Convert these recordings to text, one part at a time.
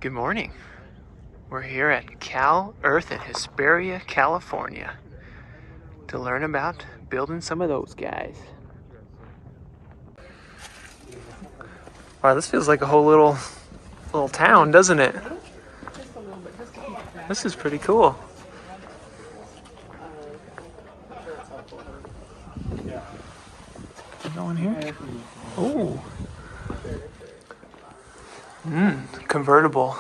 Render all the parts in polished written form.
Good morning. We're here at CalEarth in Hesperia, California to learn about building some of those guys. Wow, this feels like a whole little town, doesn't it? This is pretty cool. Go in here. Ooh. Convertible.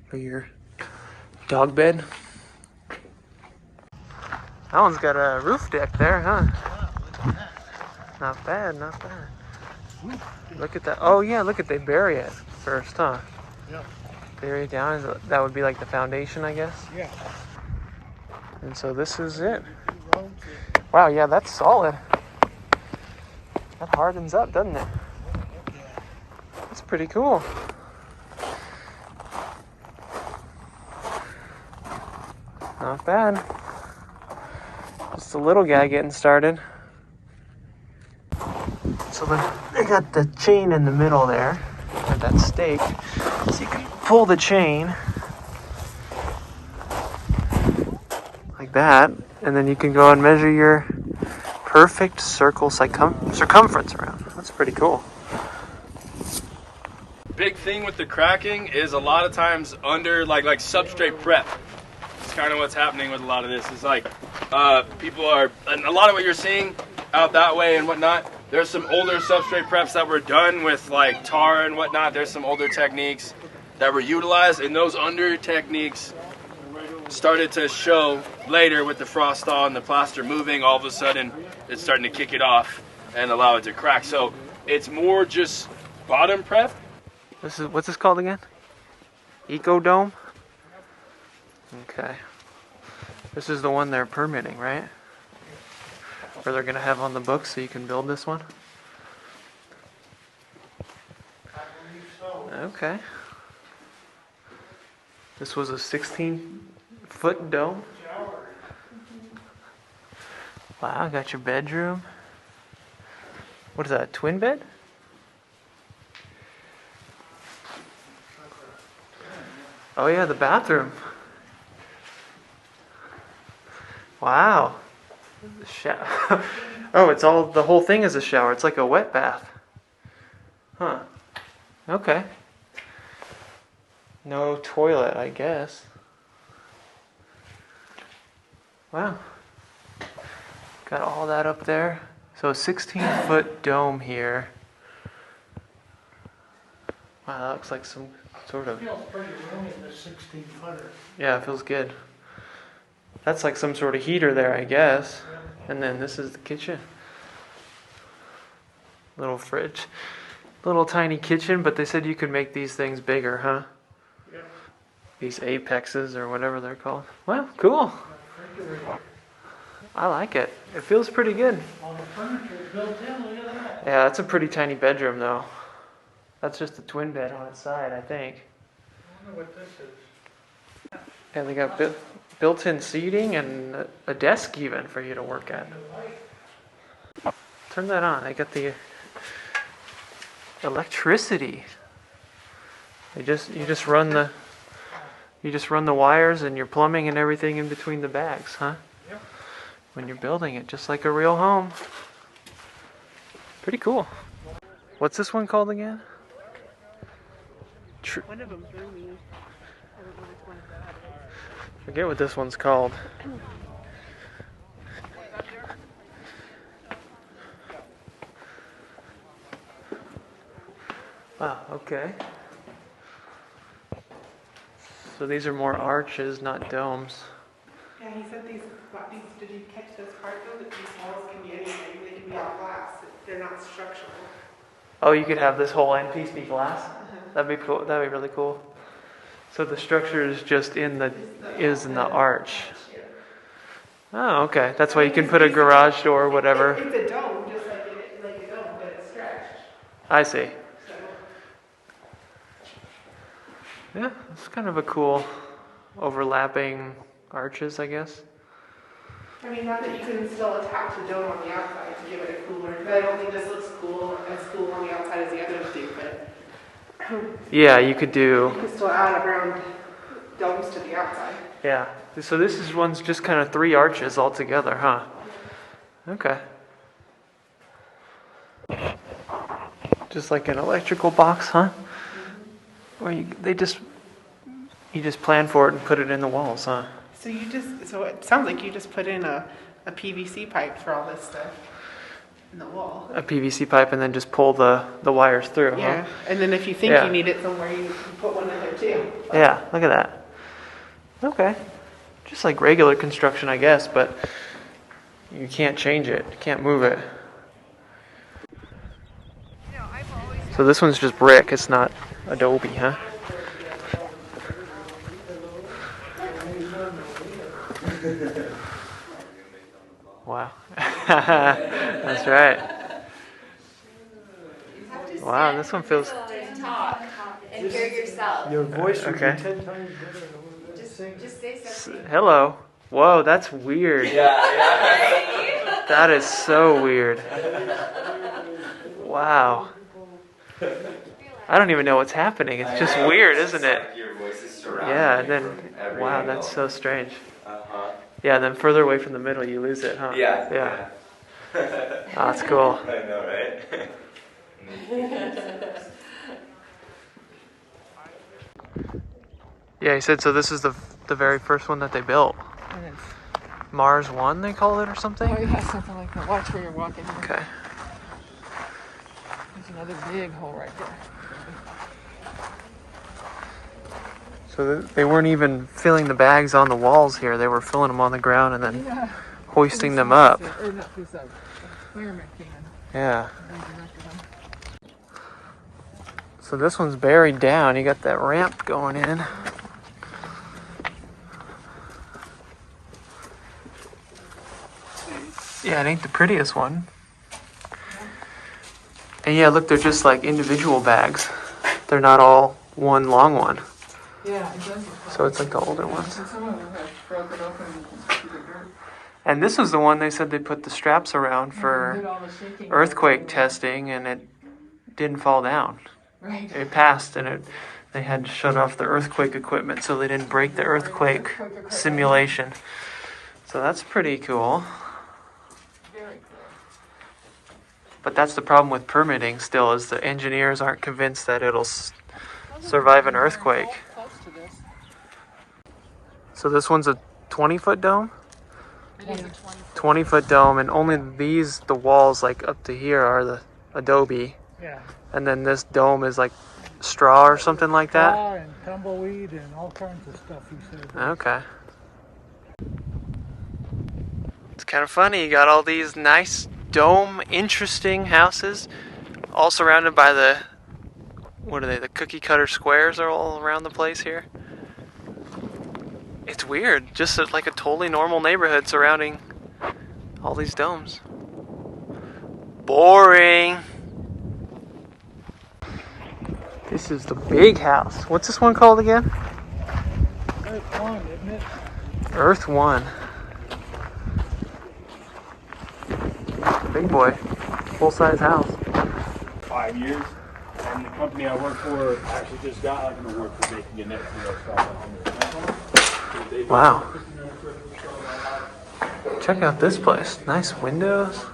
For your dog bed. That one's got a roof deck there, huh? Not bad, not bad. Look at that. Oh yeah, look at they bury it first, huh? Yeah. Bury it down. That would be like the foundation, I guess. Yeah. And so this is it. Wow, yeah, that's solid. That hardens up, doesn't it? That's pretty cool. Not bad. Just a little guy getting started. So they got the chain in the middle there, and that stake. So you can pull the chain like that, and then you can go and measure your perfect circle circumference around. That's pretty cool. Big thing with the cracking is a lot of times under like substrate prep. It's kind of what's happening with a lot of this. It's like people are, and a lot of what you're seeing out that way and whatnot, there's some older substrate preps that were done with like tar and whatnot. There's some older techniques that were utilized, and those under techniques started to show later with the frost thaw and the plaster moving. All of a sudden it's starting to kick it off and allow it to crack. So it's more just bottom prep. What's this called again? Eco Dome? Okay. This is the one they're permitting, right? Or they're gonna have on the books so you can build this one? Okay. This was a 16-foot dome. Wow, got your bedroom. What is that, a twin bed? Oh yeah, the bathroom. Wow. Oh, the whole thing is a shower. It's like a wet bath. Huh. Okay. No toilet, I guess. Wow. Got all that up there. So 16-foot dome here. Wow, that looks like some sort of... It feels pretty roomy, the 16-footer. Yeah, it feels good. That's like some sort of heater there, I guess. And then this is the kitchen. Little fridge. Little tiny kitchen, but they said you could make these things bigger, huh? Yep. These apexes or whatever they're called. Well, cool. I like it. It feels pretty good. All the furniture is built in, look at that. Yeah, that's a pretty tiny bedroom though. That's just a twin bed on its side, I think. I wonder what this is. And they got built-in seating and a desk even for you to work at. Turn that on. They got the electricity. You just run the wires and your plumbing and everything in between the bags, huh? Yep. When you're building it, just like a real home. Pretty cool. What's this one called again? One of them threw me. I don't know which one. Forget what this one's called. Wow, okay. So these are more arches, not domes. Yeah, he said did you catch this part though, that these walls can be anything, they can be all glass, they're not structural. Oh, you could have this whole end piece be glass? That'd be cool. That'd be really cool. So the structure is just in the arch. Oh, okay. That's why you can put a garage door or whatever. It's a dome, just like a dome, but it's stretched. I see. So. Yeah, it's kind of a cool overlapping arches, I guess. I mean, not that you can still attach the dome on the outside to give it a cooler. But I don't think this looks as cool on the outside as the others do, but Yeah, you could do. you can still add around domes to the outside. Yeah. So this is one's just kind of 3 arches all together, huh? Okay. Just like an electrical box, huh? Or you just plan for it and put it in the walls, huh? So it sounds like you just put in a PVC pipe for all this stuff in the wall. A PVC pipe and then just pull the wires through, Yeah, huh? and then if you think Yeah. you need it somewhere, you put one in there too. Yeah, look at that. Okay. Just like regular construction, I guess, but you can't change it. You can't move it. So this one's just brick. It's not adobe, huh? Wow. That's right. Wow, this one feels... Talk and hear yourself. Your voice would Okay. be 10 times better than what it is. Just say something. Hello. Whoa, that's weird. That is so weird. Wow. I don't even know what's happening. It's just weird, isn't it? Your voice is surrounding Yeah, and you then, from every wow, angle. that's so strange. Uh-huh. Yeah, and then further away from the middle, you lose it, huh? Yeah. Yeah. Oh, that's cool. I know, right? Yeah, he said, so this is the very first one that they built. And it's, Mars 1, they call it, or something? oh yeah, something like that. Watch where you're walking. Okay. There's another big hole right there. So they weren't even filling the bags on the walls here. They were filling them on the ground and then Yeah. hoisting them up. Or not police officer. Fireman came in. Yeah. They directed them. So this one's buried down. You got that ramp going in. Yeah, it ain't the prettiest one. And yeah, look, they're just like individual bags. They're not all one long one. Yeah, it does. So it's like the older ones. And some of them have broken open to the dirt. And this was the one they said they put the straps around Did for all the shaking. earthquake testing, and it didn't fall down. Right. It passed, and they had to shut off the earthquake equipment so they didn't break the earthquake simulation. So that's pretty cool. Very cool. But that's the problem with permitting still, is the engineers aren't convinced that it'll survive an earthquake. Close to this. So this one's a 20-foot dome? It is a 20-foot dome, and only the walls like up to here are the adobe. Yeah. And then this dome is like straw or something like that? Straw and tumbleweed and all kinds of stuff, he said. Okay. It's kind of funny. You got all these nice dome, interesting houses, all surrounded by the cookie cutter squares are all around the place here. It's weird. Just like a totally normal neighborhood surrounding all these domes. Boring. This is the big house. What's this one called again? Earth One, isn't it? Earth One. Big boy. Full-size house. 5 years, and the company I work for actually just got like an award for making a net zero stuff. Wow. Check out this place. Nice windows.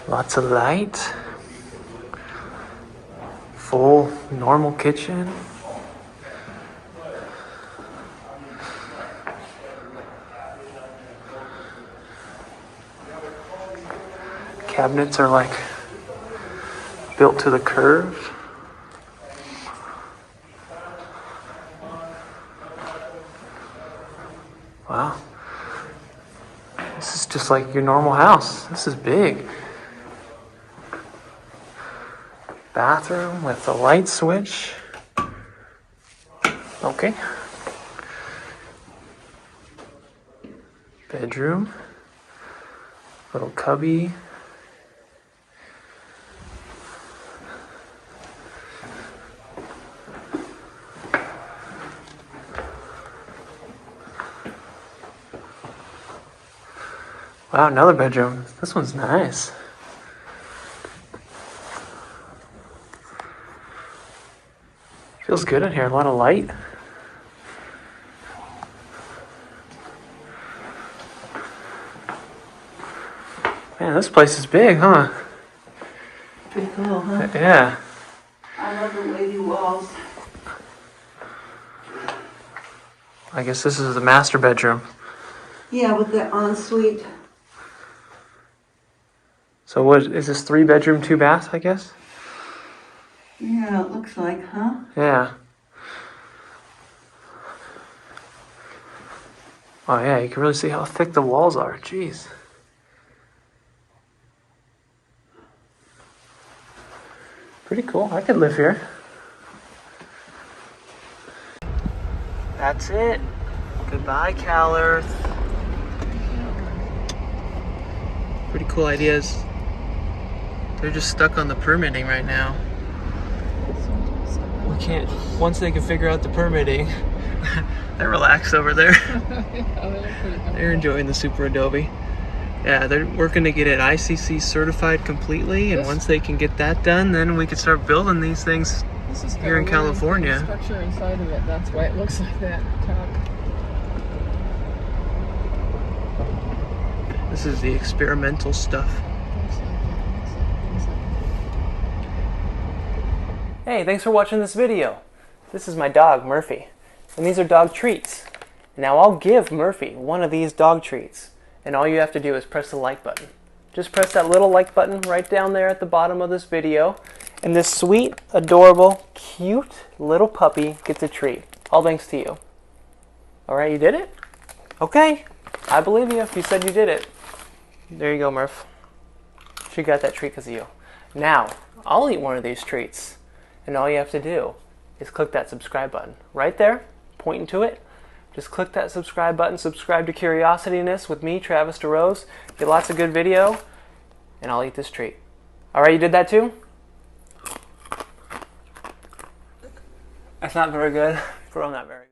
Lots of light. Full normal kitchen. Cabinets are like built to the curve. Wow. This is just like your normal house. This is big. Bathroom with a light switch. Okay. Bedroom. Little cubby. Wow, another bedroom. This one's nice. Feels good in here. A lot of light. Man, this place is big, huh? Pretty cool, huh? Yeah. I love the wavy walls. I guess this is the master bedroom. Yeah, with the ensuite. So what is this, 3-bedroom, 2-bath, I guess? Yeah, it looks like, huh? Yeah. Oh yeah, you can really see how thick the walls are. Jeez. Pretty cool. I could live here. That's it. Goodbye, CalEarth. Pretty cool ideas. They're just stuck on the permitting right now. We can't, once they can figure out the permitting, they're relaxed over there. They're enjoying the Superadobe. Yeah, they're working to get it ICC certified completely, and once they can get that done, then we can start building these things here in California. Structure inside of it. That's why it looks like that. Top. This is the experimental stuff. Hey, thanks for watching this video. This is my dog, Murphy, and these are dog treats. Now I'll give Murphy one of these dog treats, and all you have to do is press the like button. Just press that little like button right down there at the bottom of this video, and this sweet, adorable, cute little puppy gets a treat. All thanks to you. Alright, you did it? Okay, I believe you if you said you did it. There you go, Murph. She got that treat because of you. Now, I'll eat one of these treats, and all you have to do is click that subscribe button. Right there, pointing to it. Just click that subscribe button, subscribe to Curiosityness with me, Travis DeRose. Get lots of good video, and I'll eat this treat. Alright, you did that too? That's not very good. Bro, not very good.